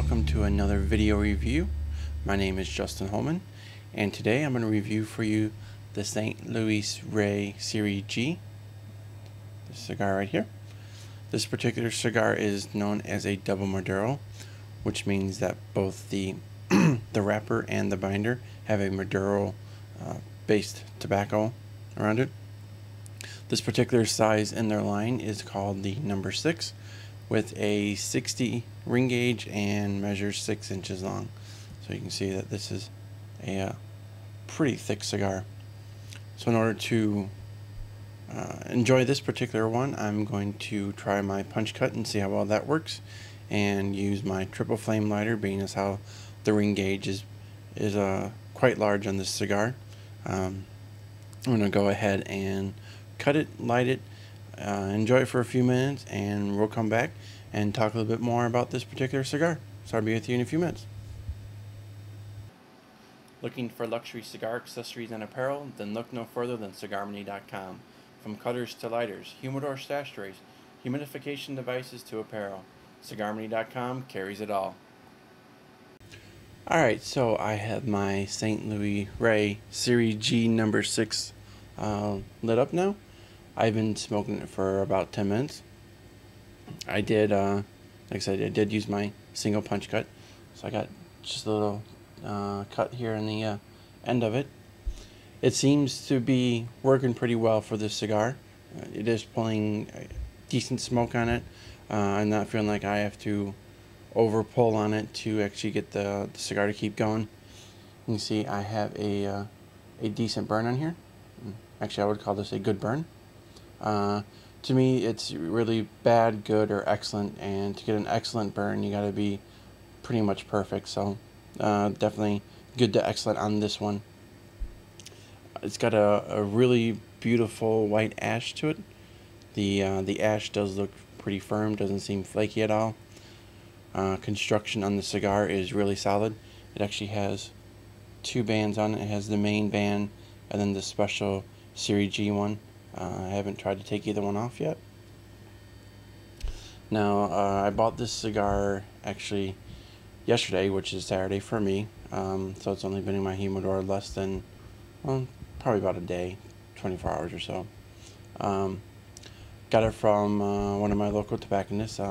welcome to another video review. My name is Justin Holman, and today I'm going to review for you the St. Louis Rey Serie G, this cigar right here. This particular cigar is known as a double Maduro, which means that both the the wrapper and the binder have a Maduro based tobacco around it. This particular size in their line is called the number 6, with a 60 ring gauge and measures 6 inches long. So you can see that this is a pretty thick cigar. So in order to enjoy this particular one, I'm going to try my punch cut and see how well that works, and use my triple flame lighter, being as how the ring gauge is quite large on this cigar. I'm going to go ahead and cut it, light it, enjoy it for a few minutes, and we'll come back and talk a little bit more about this particular cigar. So I'll be with you in a few minutes. Looking for luxury cigar accessories and apparel? Then look no further than CigarMany.com. From cutters to lighters, humidor stash trays, humidification devices to apparel, CigarMany.com carries it all. Alright, so I have my St. Louis Rey Serie G number 6 lit up now. I've been smoking it for about 10 minutes. I did, like I said, I did use my single punch cut, so I got just a little cut here in the end of it. It seems to be working pretty well for this cigar. It is pulling a decent smoke on it. I'm not feeling like I have to over pull on it to actually get the cigar to keep going. You can see I have a decent burn on here. Actually, I would call this a good burn. To me, it's really bad, good, or excellent, and to get an excellent burn, you gotta be pretty much perfect. So definitely good to excellent on this one. It's got a really beautiful white ash to it. The ash does look pretty firm, doesn't seem flaky at all. Construction on the cigar is really solid. It actually has 2 bands on it. It has the main band and then the special Serie G one. I haven't tried to take either one off yet. Now, I bought this cigar actually yesterday, which is Saturday for me. So it's only been in my humidor less than, well, probably about a day, 24 hours or so. Got it from one of my local tobacconists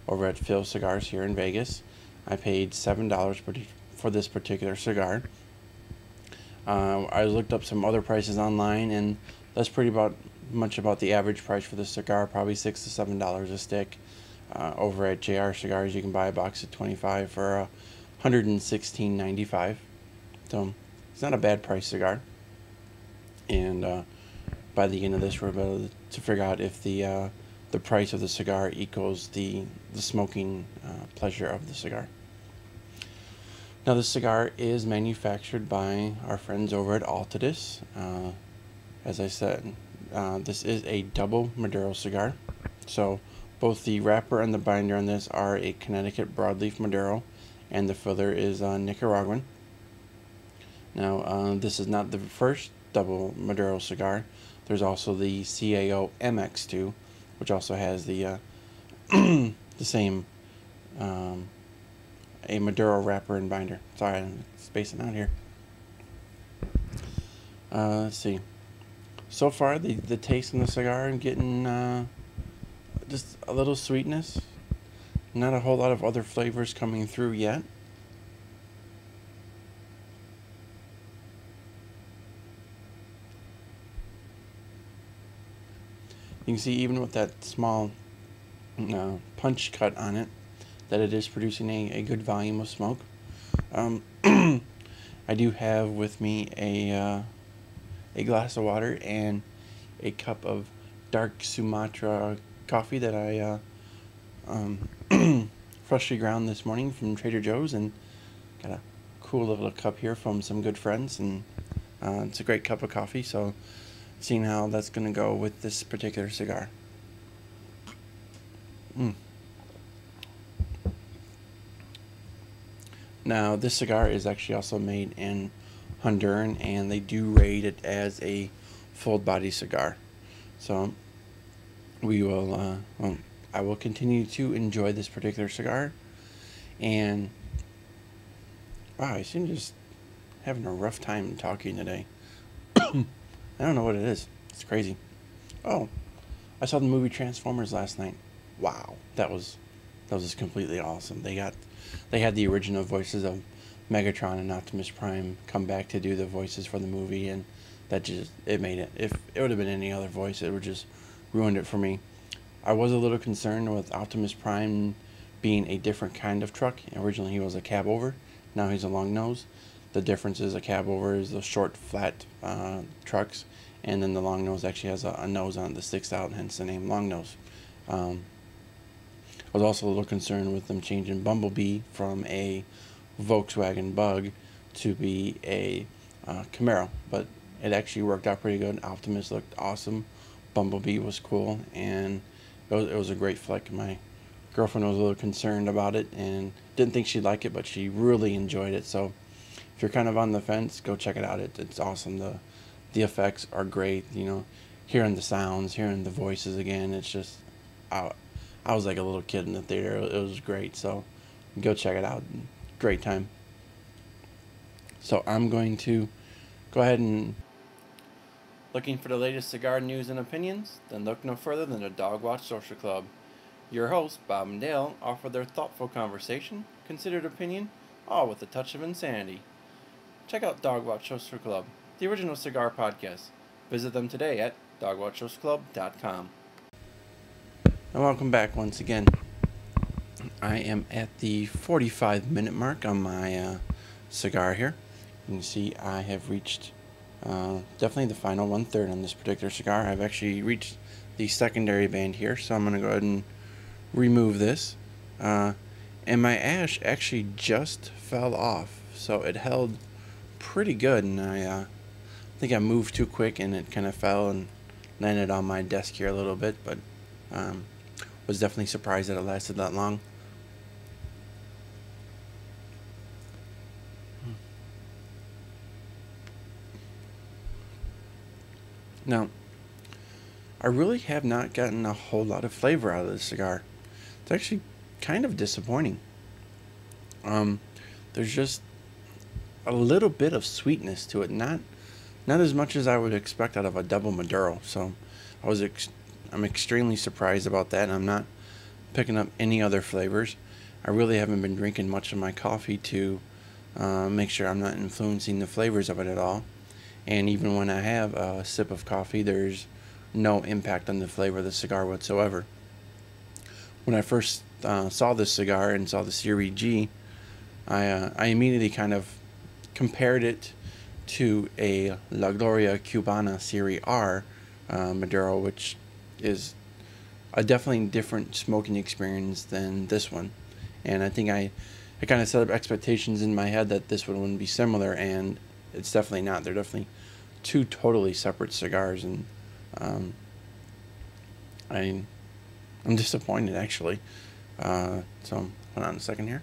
over at Phil Cigars here in Vegas. I paid $7 for this particular cigar. I looked up some other prices online, and that's pretty much about the average price for this cigar, probably $6 to $7 a stick. Over at JR Cigars, you can buy a box of 25 for $116.95. So it's not a bad price cigar. And by the end of this, we're able to figure out if the price of the cigar equals the smoking pleasure of the cigar. Now, this cigar is manufactured by our friends over at Altadis. As I said, this is a double Maduro cigar. So both the wrapper and the binder on this are a Connecticut broadleaf Maduro, and the filler is Nicaraguan. Now, this is not the first double Maduro cigar. There's also the CAO MX2, which also has the the same a Maduro wrapper and binder. Sorry, I'm spacing out here. Let's see. So far, the taste in the cigar, I'm getting just a little sweetness. Not a whole lot of other flavors coming through yet. You can see even with that small punch cut on it, that it is producing a good volume of smoke. I do have with me a glass of water and a cup of dark Sumatra coffee that I freshly ground this morning from Trader Joe's, and got a cool little cup here from some good friends, and it's a great cup of coffee. So seeing how that's going to go with this particular cigar. Now, this cigar is actually also made in Honduran, and they do rate it as a full body cigar. So we will I will continue to enjoy this particular cigar, And wow, I seem to just having a rough time talking today. I don't know what it is. It's crazy. Oh, I saw the movie Transformers last night. Wow, that was just completely awesome. They had the original voices of Megatron and Optimus Prime come back to do the voices for the movie, and that just it made it. If it would have been any other voice, it would just ruined it for me. I was a little concerned with Optimus Prime being a different kind of truck. Originally, he was a cab over. Now he's a long nose. The difference is a cab over is the short, flat trucks, and then the long nose actually has a nose on it that sticks out, hence the name long nose. I was also a little concerned with them changing Bumblebee from a Volkswagen Bug to be a Camaro, but it actually worked out pretty good. Optimus looked awesome. Bumblebee was cool, and it was a great flick. My girlfriend was a little concerned about it and didn't think she'd like it, but she really enjoyed it. So if you're kind of on the fence, go check it out. It's awesome. The effects are great. Hearing the sounds, hearing the voices again. It's just I was like a little kid in the theater. It was great. So go check it out. Great time. So I'm going to go ahead and looking for the latest cigar news and opinions? Then look no further than the Dog Watch Social Club. Your hosts, Bob and Dale, offer their thoughtful conversation, considered opinion, all with a touch of insanity. Check out Dog Watch Social Club, the original cigar podcast. Visit them today at dogwatchsocialclub.com. And welcome back once again. I am at the 45-minute mark on my cigar here. You can see I have reached definitely the final 1/3 on this particular cigar. I've actually reached the secondary band here, so I'm going to go ahead and remove this. And my ash actually just fell off, so it held pretty good, and I think I moved too quick and it kind of fell and landed on my desk here a little bit, but was definitely surprised that it lasted that long. Now, I really have not gotten a whole lot of flavor out of this cigar. It's actually kind of disappointing. There's just a little bit of sweetness to it, not as much as I would expect out of a double Maduro. So I'm extremely surprised about that. I'm not picking up any other flavors. I really haven't been drinking much of my coffee to make sure I'm not influencing the flavors of it at all. And even when I have a sip of coffee, there's no impact on the flavor of the cigar whatsoever. When I first saw this cigar and saw the Serie G, I immediately kind of compared it to a La Gloria Cubana Serie R Maduro, which is a definitely different smoking experience than this one. And I think I kind of set up expectations in my head that this one wouldn't be similar, and it's definitely not. They're definitely two totally separate cigars, and I'm disappointed, actually. So hold on a second here.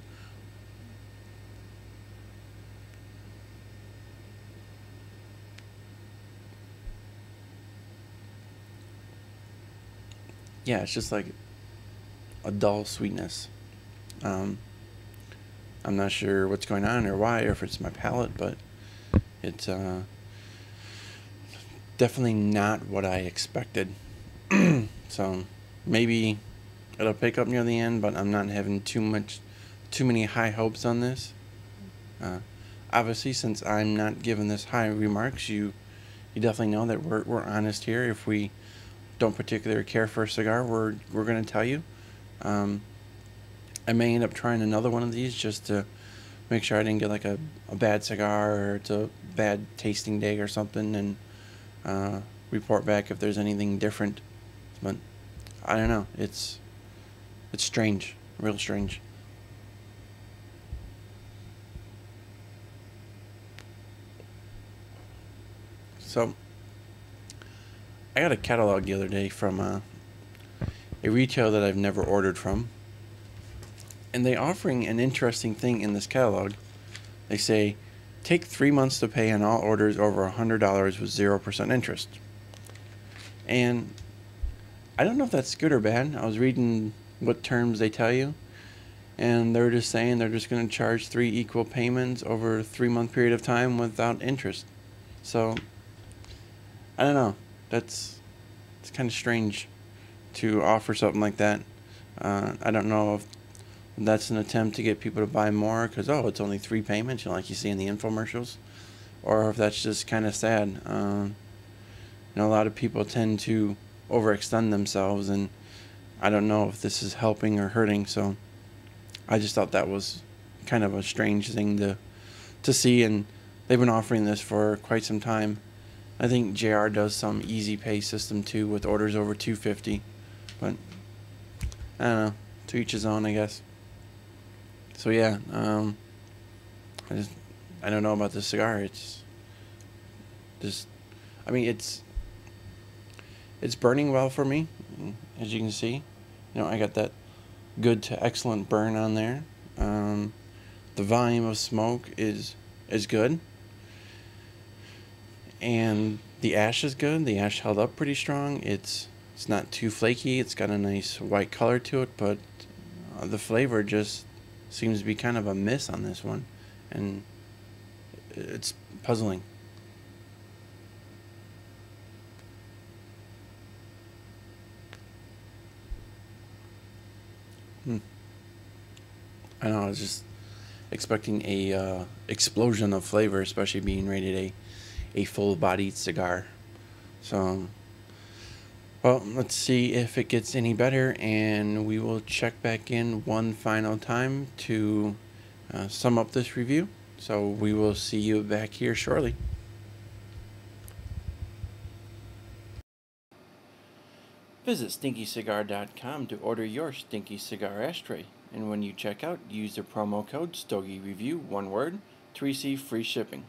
Yeah, it's just like a dull sweetness. I'm not sure what's going on or why, or if it's my palate, but it's definitely not what I expected. So maybe it'll pick up near the end, but I'm not having too many high hopes on this. Obviously, since I'm not giving this high remarks, you definitely know that we're honest here. If we don't particularly care for a cigar, we're going to tell you. I may end up trying another one of these just to make sure I didn't get like a bad cigar, or it's a bad tasting day or something, and report back if there's anything different. But I don't know. It's strange, real strange. So I got a catalog the other day from a retailer that I've never ordered from, and they're offering an interesting thing in this catalog. They say, take 3 months to pay on all orders over $100 with 0% interest. And I don't know if that's good or bad. I was reading what terms they tell you. and they're just saying they're just going to charge 3 equal payments over a 3-month period of time without interest. So I don't know. It's kind of strange to offer something like that. I don't know if that's an attempt to get people to buy more because, oh, it's only 3 payments, like you see in the infomercials, or if that's just kind of sad. A lot of people tend to overextend themselves, and I don't know if this is helping or hurting. So I just thought that was kind of a strange thing to see, and they've been offering this for quite some time. I think JR does some easy pay system too with orders over $250, but I don't know, to each his own, I guess. So yeah, I don't know about this cigar. It's just, I mean, it's burning well for me, as you can see. I got that good to excellent burn on there. The volume of smoke is good, and the ash is good. The ash held up pretty strong. It's not too flaky. It's got a nice white color to it, but the flavor just seems to be kind of a miss on this one, and it's puzzling. I know, I was just expecting a explosion of flavor, especially being rated a full-bodied cigar. So, well, let's see if it gets any better, and we will check back in one final time to sum up this review. So we will see you back here shortly. Visit stinkycigar.com to order your Stinky Cigar ashtray, and when you check out, use the promo code StogieReview, one word, to receive free shipping.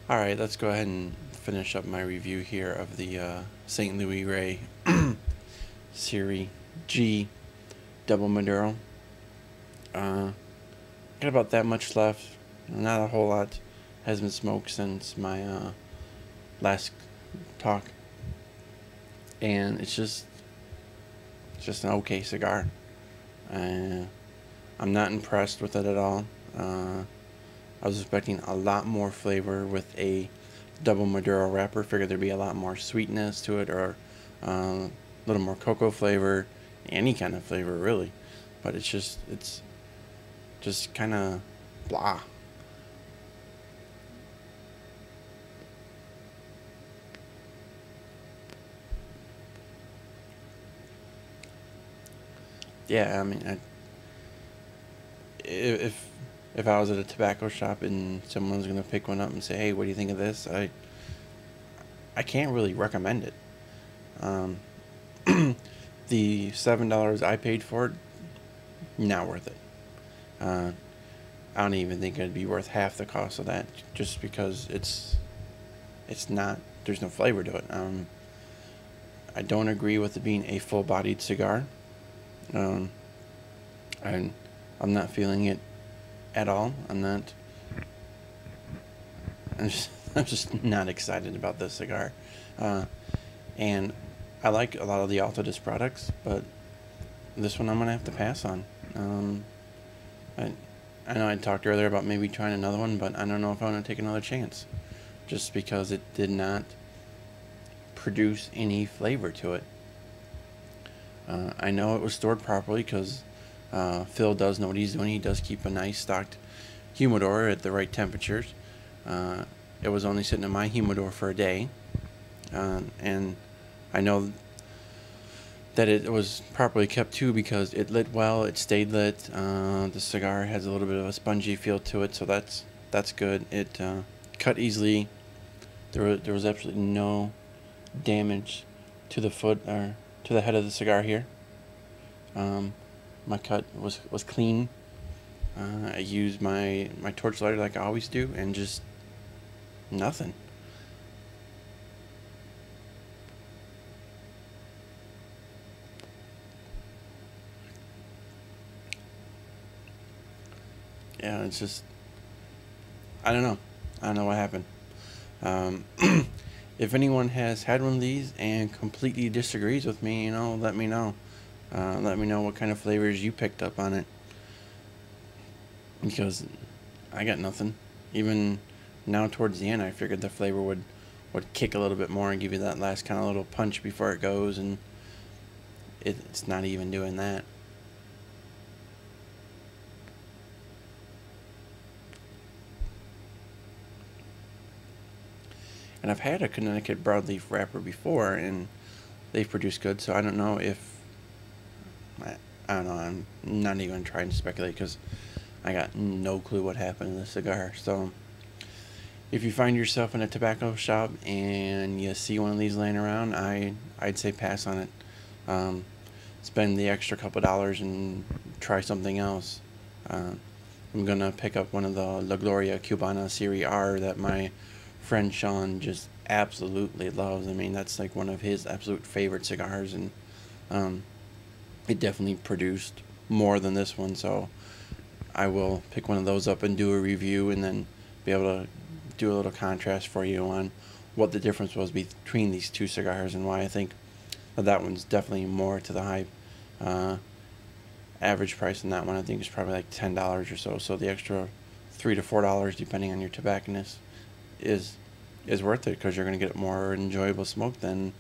Alright, let's go ahead and finish up my review here of the St. Louis Ray Serie G Double Maduro. Got about that much left. Not a whole lot has been smoked since my last talk. And it's just an okay cigar. I'm not impressed with it at all. I was expecting a lot more flavor with a double Maduro wrapper. Figured there'd be a lot more sweetness to it, or a little more cocoa flavor, any kind of flavor really. But it's just kind of blah. Yeah, I mean, if I was at a tobacco shop and someone was gonna pick one up and say, "Hey, what do you think of this?" I can't really recommend it. The $7 I paid for it, not worth it. I don't even think it'd be worth half the cost of that, just because it's not. There's no flavor to it. I don't agree with it being a full-bodied cigar. I'm not feeling it at all. I'm just not excited about this cigar. And I like a lot of the Altadis products, but this one I'm gonna have to pass on. I know I talked earlier about maybe trying another one, but I don't know if I want to take another chance, just because it did not produce any flavor to it. I know it was stored properly because Phil does know what he's doing. He does keep a nice stocked humidor at the right temperatures. It was only sitting in my humidor for a day, and I know that it was properly kept too, because it lit well, it stayed lit. The cigar has a little bit of a spongy feel to it, so that's good. It cut easily. There was absolutely no damage to the foot or to the head of the cigar here. My cut was clean. I used my torch lighter like I always do, and just nothing. Yeah, it's just, I don't know. I don't know what happened. If anyone has had one of these and completely disagrees with me, let me know. Let me know what kind of flavors you picked up on it, because I got nothing. Even now towards the end, I figured the flavor would kick a little bit more and give you that last kind of little punch before it goes, and it's not even doing that. And I've had a Connecticut broadleaf wrapper before, and they've produced good, so I don't know if... I don't know, I'm not even trying to speculate because I got no clue what happened to the cigar. So if you find yourself in a tobacco shop and you see one of these laying around, I'd say pass on it. Spend the extra couple dollars and try something else. I'm gonna pick up one of the La Gloria Cubana Serie R that my friend Sean just absolutely loves. I mean, that's like one of his absolute favorite cigars, and it definitely produced more than this one, so I will pick one of those up and do a review, and then be able to do a little contrast for you on what the difference was between these two cigars, and why I think that one's definitely more to the hype. Average price in that one, I think, is probably like $10 or so, so the extra $3 to $4, depending on your tobacconist, is worth it, because you're going to get more enjoyable smoke than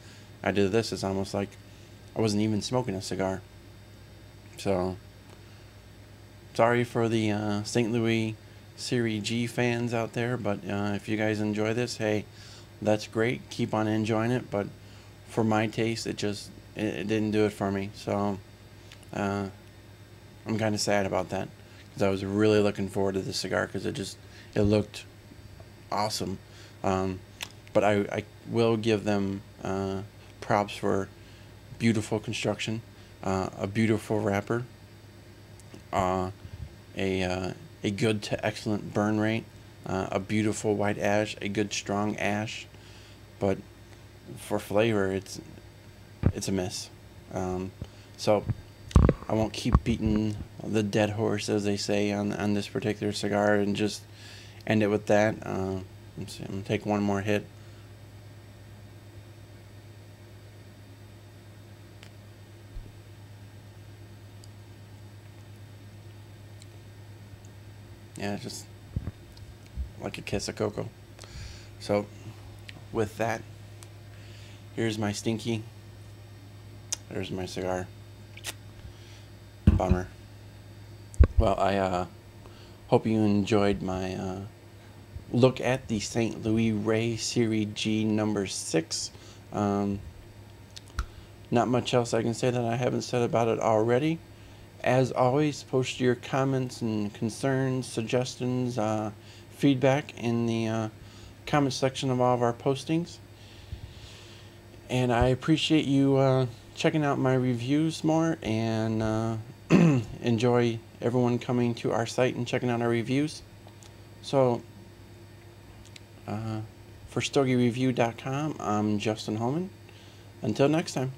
I did this. It's almost like I wasn't even smoking a cigar. So sorry for the St. Louis Serie G fans out there, but if you guys enjoy this, hey, that's great. Keep on enjoying it, but for my taste, it didn't do it for me. So I'm kind of sad about that, because I was really looking forward to this cigar, because it looked awesome. But I will give them props for beautiful construction, a beautiful wrapper, a good to excellent burn rate, a beautiful white ash, a good strong ash, but for flavor, it's a miss. So I won't keep beating the dead horse, as they say, on this particular cigar, and just end it with that. I'm gonna take one more hit. Yeah, just like a kiss of cocoa. So with that, here's my stinky. There's my cigar. Bummer. Well, I hope you enjoyed my look at the St. Louis Ray Serie G number 6. Not much else I can say that I haven't said about it already. As always, post your comments and concerns, suggestions, feedback in the comment section of all of our postings. And I appreciate you checking out my reviews more, and enjoy everyone coming to our site and checking out our reviews. So, for StogieReview.com, I'm Justin Holman. Until next time.